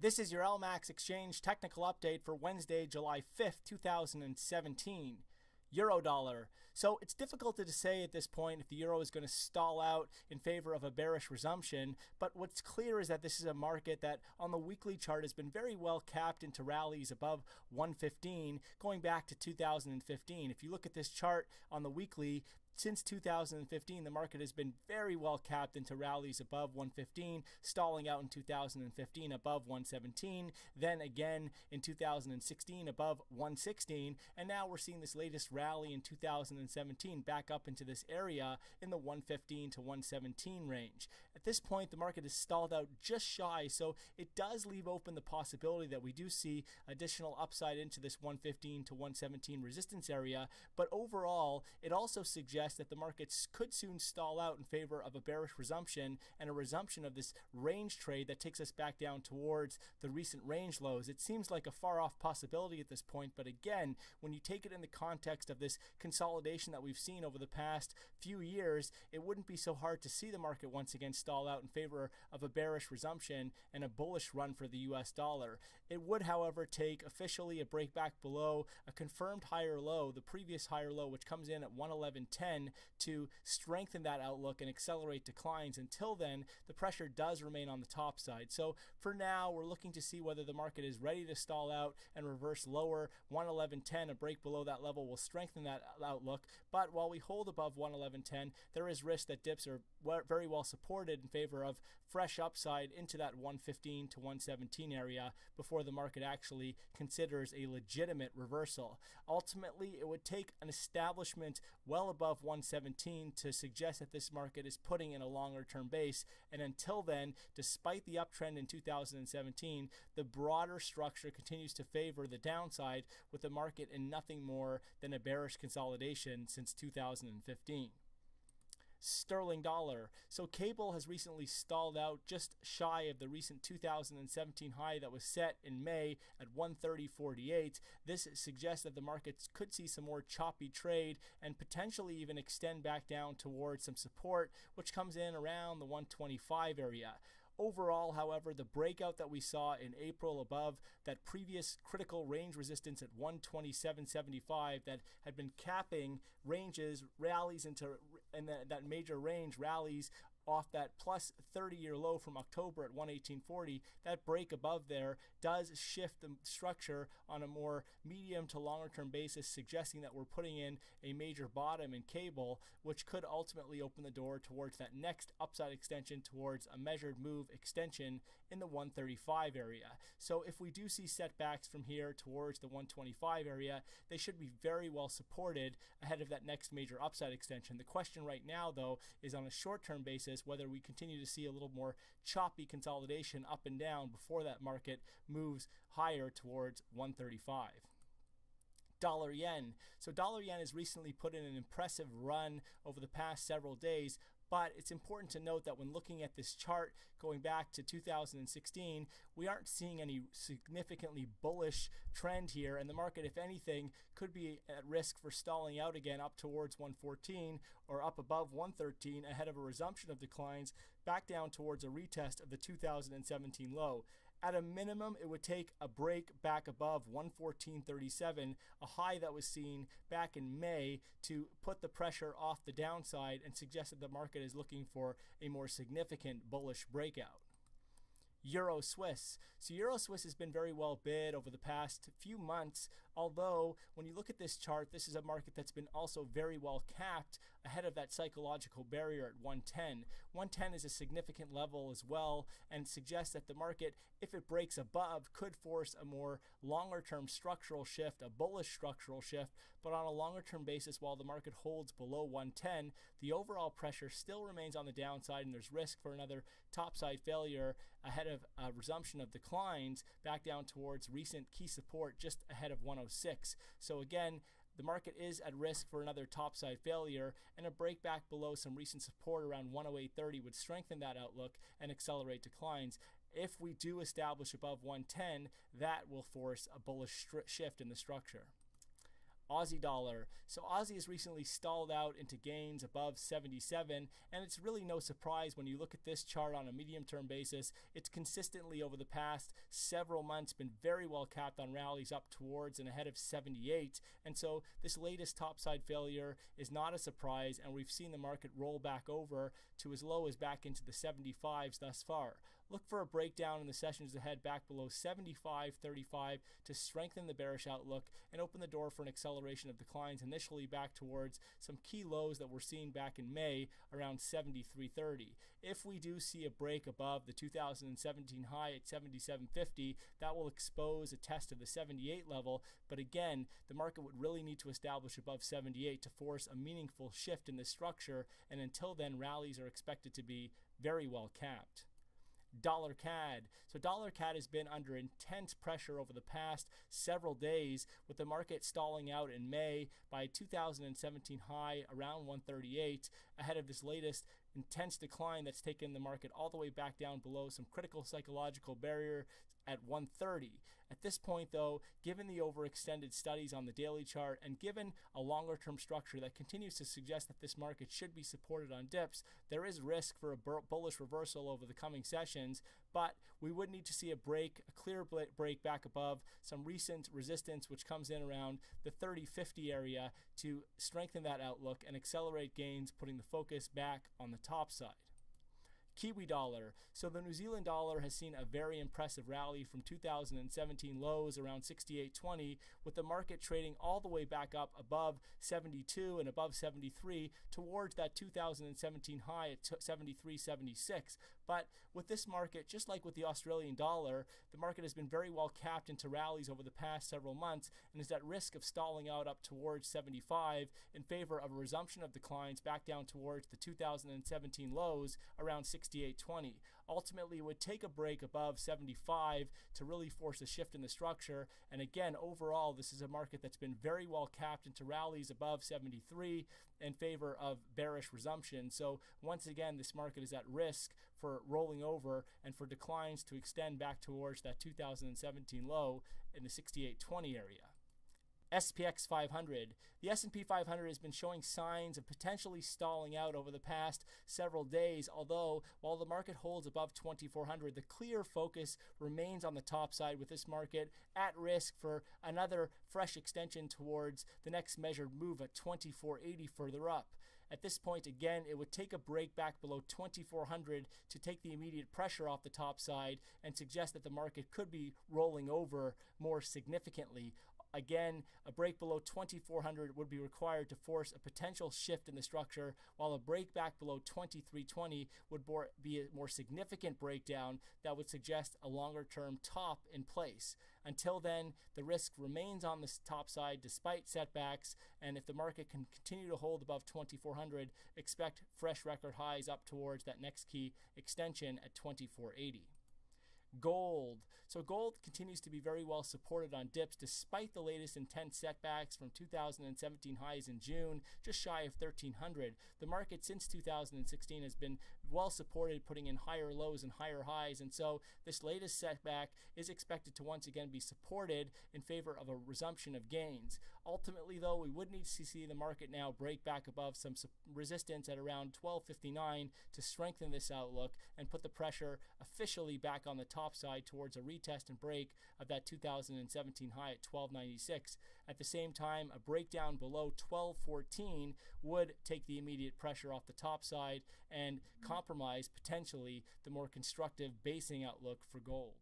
This is your LMAX exchange technical update for Wednesday, July 5th, 2017. Euro dollar. So it's difficult to say at this point if the euro is going to stall out in favor of a bearish resumption, but what's clear is that this is a market that on the weekly chart has been very well capped into rallies above 115 going back to 2015. If you look at this chart on the weekly, since 2015, the market has been very well capped into rallies above 115, stalling out in 2015 above 117, then again in 2016 above 116, and now we're seeing this latest rally in 2017 back up into this area in the 115 to 117 range. At this point, the market is stalled out just shy, so it does leave open the possibility that we do see additional upside into this 115 to 117 resistance area, but overall, it also suggests that the markets could soon stall out in favor of a bearish resumption and a resumption of this range trade that takes us back down towards the recent range lows. It seems like a far off possibility at this point, but again, when you take it in the context of this consolidation that we've seen over the past few years, it wouldn't be so hard to see the market once again stall out in favor of a bearish resumption and a bullish run for the US dollar. It would, however, take officially a break back below a confirmed higher low, the previous higher low, which comes in at 111.10, to strengthen that outlook and accelerate declines. Until then, the pressure does remain on the top side. So for now, we're looking to see whether the market is ready to stall out and reverse lower. 111.10, a break below that level will strengthen that outlook. But while we hold above 111.10, there is risk that dips are very well supported in favor of fresh upside into that 115 to 117 area before the market actually considers a legitimate reversal. Ultimately, it would take an establishment well above 117 to suggest that this market is putting in a longer term base, and until then, despite the uptrend in 2017, the broader structure continues to favor the downside, with the market in nothing more than a bearish consolidation since 2015. Sterling dollar. So cable has recently stalled out just shy of the recent 2017 high that was set in May at 130.48. This suggests that the markets could see some more choppy trade and potentially even extend back down towards some support, which comes in around the 125 area. Overall, however, the breakout that we saw in April above that previous critical range resistance at 127.75 that had been capping ranges, rallies into, and that major range rallies off that plus 30-year low from October at 118.40, that break above there does shift the structure on a more medium to longer term basis, suggesting that we're putting in a major bottom in cable, which could ultimately open the door towards that next upside extension towards a measured move extension in the 135 area. So if we do see setbacks from here towards the 125 area, they should be very well supported ahead of that next major upside extension. The question right now, though, is on a short-term basis whether we continue to see a little more choppy consolidation up and down before that market moves higher towards 135. Dollar yen. So dollar yen has recently put in an impressive run over the past several days, but it's important to note that when looking at this chart going back to 2016, we aren't seeing any significantly bullish trend here, and the market, if anything, could be at risk for stalling out again up towards 114 or up above 113 ahead of a resumption of declines back down towards a retest of the 2017 low. At a minimum, it would take a break back above 114.37, a high that was seen back in May, to put the pressure off the downside and suggest that the market is looking for a more significant bullish breakout. Euro Swiss. So Euro Swiss has been very well bid over the past few months, although when you look at this chart, this is a market that's been also very well capped ahead of that psychological barrier at 110. 110 is a significant level as well and suggests that the market, if it breaks above, could force a more longer term structural shift, a bullish structural shift, but on a longer term basis, while the market holds below 110, the overall pressure still remains on the downside and there's risk for another topside failure ahead of a resumption of declines back down towards recent key support just ahead of 106. So again, the market is at risk for another topside failure, and a break back below some recent support around 108.30 would strengthen that outlook and accelerate declines. If we do establish above 110, that will force a bullish shift in the structure. Aussie dollar. So Aussie has recently stalled out into gains above 77, and it's really no surprise when you look at this chart on a medium-term basis. It's consistently over the past several months been very well capped on rallies up towards and ahead of 78, and so this latest topside failure is not a surprise, and we've seen the market roll back over to as low as back into the 75s thus far. Look for a breakdown in the sessions ahead back below 75.35 to strengthen the bearish outlook and open the door for an acceleration of declines initially back towards some key lows that were seen back in May around 73.30. If we do see a break above the 2017 high at 77.50, that will expose a test of the 78 level, but again, the market would really need to establish above 78 to force a meaningful shift in this structure, and until then, rallies are expected to be very well capped. Dollar CAD. So dollar CAD has been under intense pressure over the past several days, with the market stalling out in May by a 2017 high around 138 ahead of this latest intense decline that's taken the market all the way back down below some critical psychological barrier at 130. At this point though, given the overextended studies on the daily chart and given a longer term structure that continues to suggest that this market should be supported on dips, there is risk for a bullish reversal over the coming sessions, but we would need to see a clear break back above some recent resistance which comes in around the 30.50 area to strengthen that outlook and accelerate gains, putting the focus back on the top side. Kiwi dollar. So the New Zealand dollar has seen a very impressive rally from 2017 lows around 68.20, with the market trading all the way back up above 72 and above 73 towards that 2017 high at 73.76. But with this market, just like with the Australian dollar, the market has been very well capped into rallies over the past several months and is at risk of stalling out up towards 75 in favor of a resumption of declines back down towards the 2017 lows around 68.20. Ultimately, it would take a break above 75 to really force a shift in the structure. And again, overall, this is a market that's been very well capped into rallies above 73 in favor of bearish resumption. So once again, this market is at risk for rolling over and for declines to extend back towards that 2017 low in the 68.20 area. SPX 500. The S&P 500 has been showing signs of potentially stalling out over the past several days, although while the market holds above 2400, the clear focus remains on the top side, with this market at risk for another fresh extension towards the next measured move at 2480 further up. At this point, again, it would take a break back below 2400 to take the immediate pressure off the top side and suggest that the market could be rolling over more significantly. Again, a break below 2400 would be required to force a potential shift in the structure, while a break back below 2320 would be a more significant breakdown that would suggest a longer term top in place. Until then, the risk remains on the top side despite setbacks, and if the market can continue to hold above 2400, expect fresh record highs up towards that next key extension at 2480. Gold. So gold continues to be very well supported on dips despite the latest intense setbacks from 2017 highs in June, just shy of 1300. The market since 2016 has been well supported, putting in higher lows and higher highs, and so this latest setback is expected to once again be supported in favor of a resumption of gains. Ultimately though, we would need to see the market now break back above some resistance at around 1259 to strengthen this outlook and put the pressure officially back on the top side towards a retest and break of that 2017 high at 1296. At the same time, a breakdown below 1214 would take the immediate pressure off the top side and compromise potentially the more constructive basing outlook for gold.